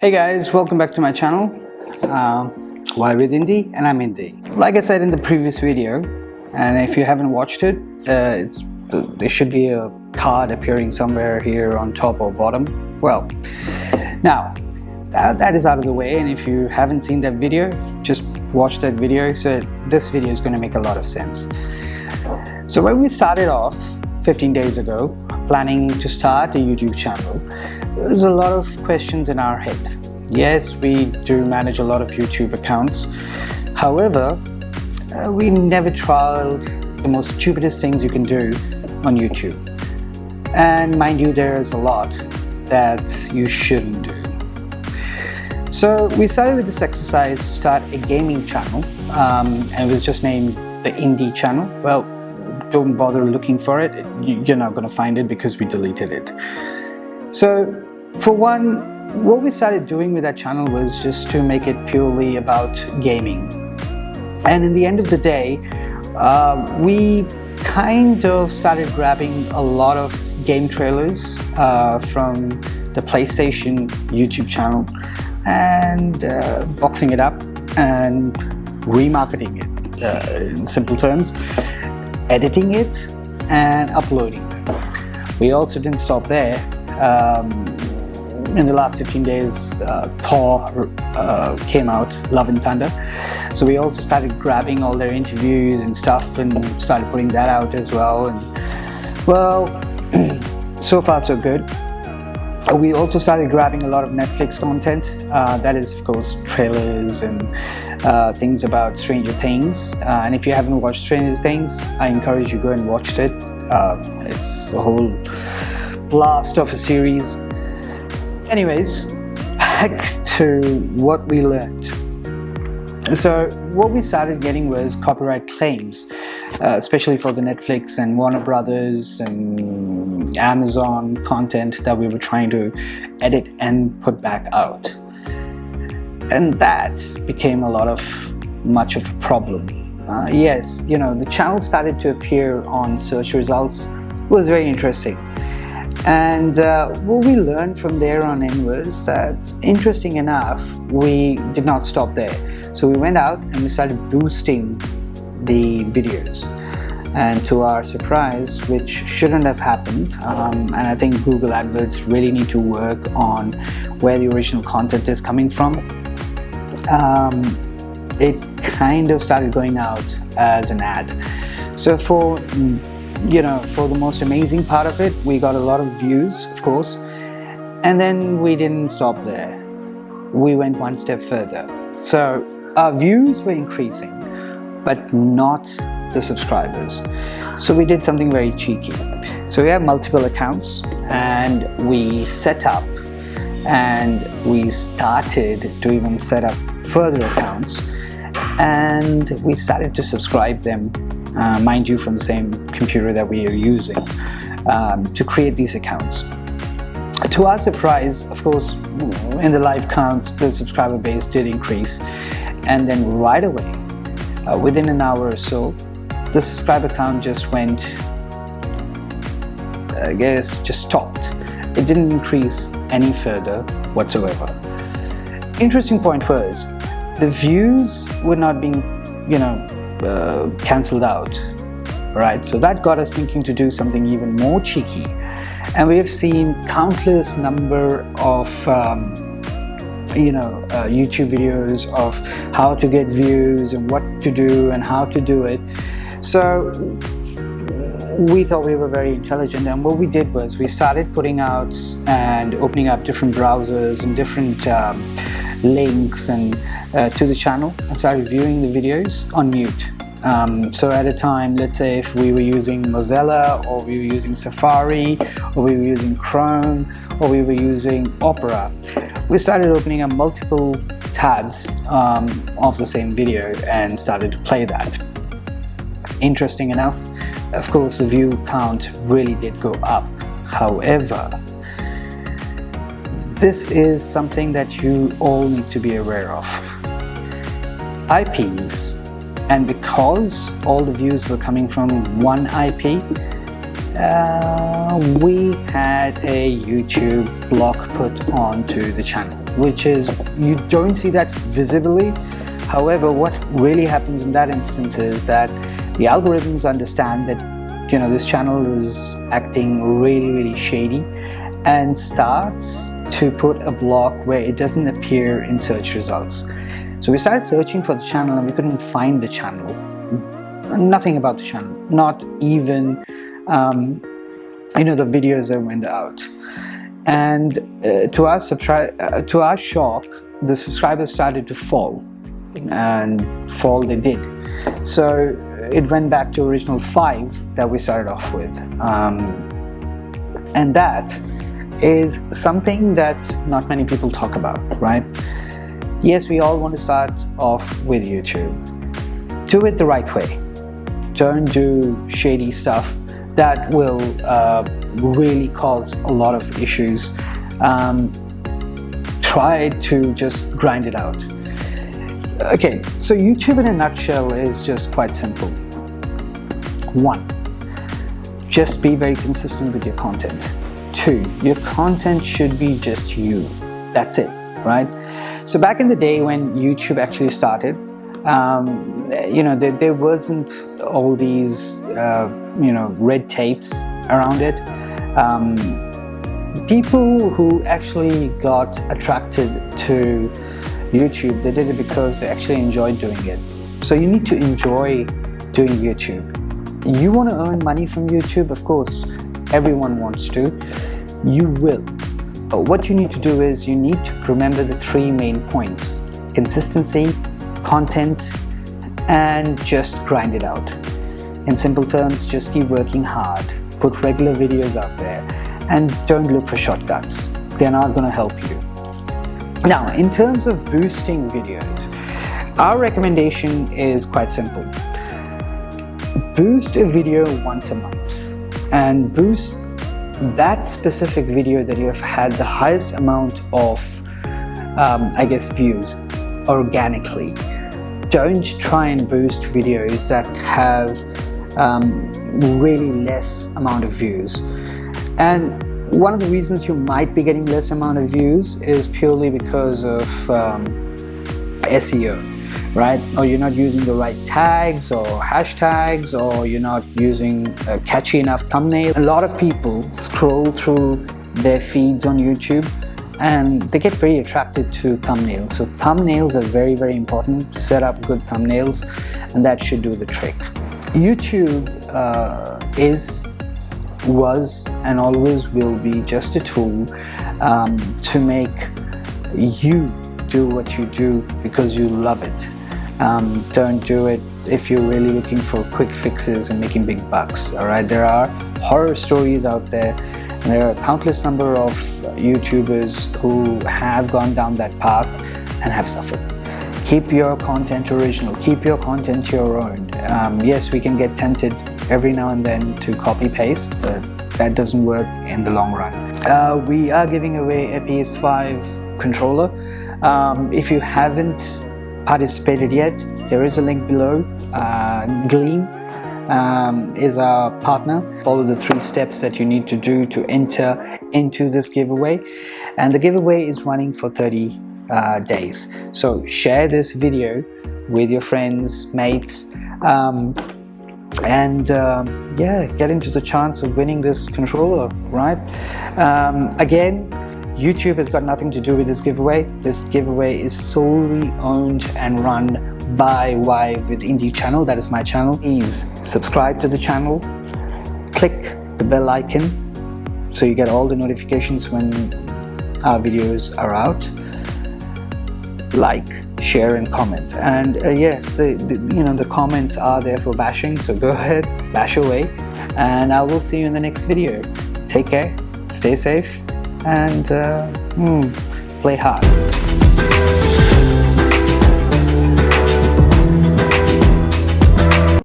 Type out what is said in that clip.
Hey guys, welcome back to my channel. Why with Indie, and I'm Indie. Like I said in the previous video, and if you haven't watched it, there should be a card appearing somewhere here on top or bottom. Well, now that is out of the way, and if you haven't seen that video, just watch that video. So this video is going to make a lot of sense. So when we started off 15 days ago, planning to start a YouTube channel, there's a lot of questions in our head. Yes, we do manage a lot of YouTube accounts. However, we never tried the most stupidest things you can do on YouTube. And mind you, there is a lot that you shouldn't do. So we started with this exercise to start a gaming channel, and it was just named the Indie channel. Well, don't bother looking for it. You're not going to find it because we deleted it. So for one, what we started doing with that channel was just to make it purely about gaming. And in the end of the day, we kind of started grabbing a lot of game trailers from the PlayStation YouTube channel and boxing it up and remarketing it, in simple terms, editing it and uploading them. We also didn't stop there. In the last 15 days, Thor came out, Love and Thunder. So we also started grabbing all their interviews and stuff and started putting that out as well. And well, so far so good. We also started grabbing a lot of Netflix content. That is, of course, trailers and things about Stranger Things. And if you haven't watched Stranger Things, I encourage you to go and watch it. It's a whole blast of a series. Anyways, back to what we learned. So what we started getting was copyright claims, especially for the Netflix and Warner Brothers and Amazon content that we were trying to edit and put back out. And that became much of a problem. Yes, the channel started to appear on search results. It was very interesting. And what we learned from there on in was that, interesting enough, we did not stop there. So we went out and we started boosting the videos. And to our surprise, which shouldn't have happened, and I think Google AdWords really need to work on where the original content is coming from, it kind of started going out as an ad. So for the most amazing part of it, we got a lot of views, of course, and then we didn't stop there. We went one step further. So our views were increasing, but not the subscribers. So we did something very cheeky. So we have multiple accounts, and we set up and we started to even set up further accounts, and we started to subscribe them. Mind you, from the same computer that we are using to create these accounts. To our surprise, of course, in the live count, the subscriber base did increase, and then right away, within an hour or so, the subscriber count just went, just stopped. It didn't increase any further whatsoever. Interesting point was, the views were not being, cancelled out, right? So that got us thinking to do something even more cheeky, and we have seen countless number of YouTube videos of how to get views and what to do and how to do it. So we thought we were very intelligent, and what we did was we started putting out and opening up different browsers and different links and to the channel, and started viewing the videos on mute. So at a time, let's say if we were using Mozilla, or we were using Safari, or we were using Chrome, or we were using Opera, we started opening up multiple tabs of the same video and started to play that. Interesting enough, of course, the view count really did go up. However, this is something that you all need to be aware of. IPs, and because all the views were coming from one IP, we had a YouTube block put onto the channel. which is you don't see that visibly. However, what really happens in that instance is that the algorithms understand that this channel is acting really shady and starts to put a block where it doesn't appear in search results. So we started searching for the channel and we couldn't find the channel. Nothing about the channel, not even the videos that went out. And to our shock, the subscribers started to fall, and fall they did. So it went back to original 5 that we started off with, and that is something that not many people talk about, right? Yes, we all want to start off with YouTube. Do it the right way. Don't do shady stuff that will really cause a lot of issues. Try to just grind it out. Okay, so YouTube in a nutshell is just quite simple. 1, just be very consistent with your content. 2, your content should be just you. That's it, right? So back in the day when YouTube actually started, there wasn't all these red tapes around it. People who actually got attracted to YouTube, they did it because they actually enjoyed doing it. So you need to enjoy doing YouTube. You want to earn money from YouTube? Of course, everyone wants to. You will. But what you need to do is you need to remember the 3 main points: consistency, content, and just grind it out. In simple terms, just keep working hard, put regular videos out there, and don't look for shortcuts. They're not going to help you. Now, in terms of boosting videos, our recommendation is quite simple. Boost a video once a month and boost that specific video that you have had the highest amount of, views organically. Don't try and boost videos that have really less amount of views. And one of the reasons you might be getting less amount of views is purely because of SEO, right? Or you're not using the right tags or hashtags, or you're not using a catchy enough thumbnail. A lot of people scroll through their feeds on YouTube and they get very attracted to thumbnails. So thumbnails are very important. Set up good thumbnails and that should do the trick. YouTube was and always will be just a tool to make you do what you do because you love it. Don't do it if you're really looking for quick fixes and making big bucks. All right, there are horror stories out there, and there are a countless number of YouTubers who have gone down that path and have suffered. Keep your content original, keep your content your own. Yes, we can get tempted every now and then to copy paste, but that doesn't work in the long run. We are giving away a PS5 controller. If you haven't participated yet, there is a link below. Gleam is our partner. Follow the 3 steps that you need to do to enter into this giveaway, and the giveaway is running for 30 days. So share this video with your friends, mates, and get into the chance of winning this controller, right? Again, YouTube has got nothing to do with this giveaway. This giveaway is solely owned and run by Vive with Indie channel. That is my channel. Please subscribe to the channel, click the bell icon so you get all the notifications when our videos are out. Like, share and comment, and yes, the comments are there for bashing, so go ahead, bash away, and I will see you in the next video. Take care, stay safe, and play hard.